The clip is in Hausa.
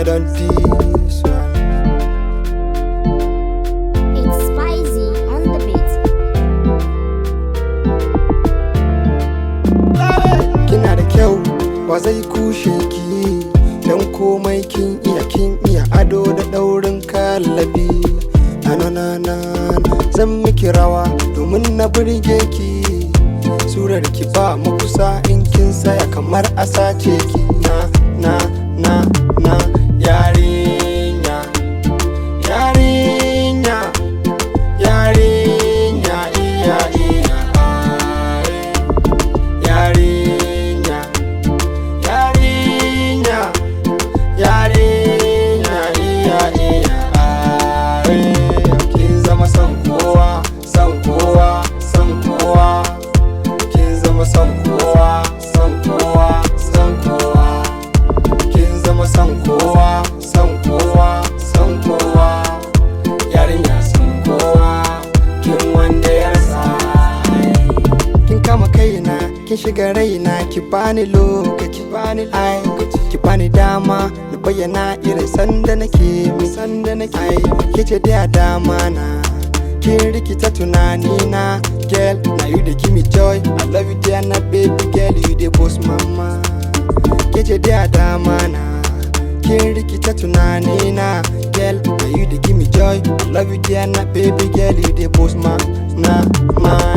head on this one. It's spicy on the beat. Kina da kyau wa zai kushe ki, dan komai kin iya ado da daurin kallabi. Na zan miki rawa domin na burge ki, surar ki ba mu kusa in kin saya kamar a sace ki. Na yarinya yarinya yarinya iya yarinya yarinya yarinya iya kin zama son kowa son kowa son kowa, kin zama son kowa son kowa son kowa, kin zama son kowa son kowa son kowa, yarinya son kowa kin wanda ya rasa. Kin kama kaina kin shiga raina, ki bani lokaci ai ki bani dama na bayyana irin sanda nake ai kice da dama na, kin rikita tunanina girl, now you dey give me joy. I love you dear na baby girl, you dey boss mama. Kice da dama na, kin rikita tunanina girl, now you dey give me joy. I love you dear na baby girl, you dey boss mama.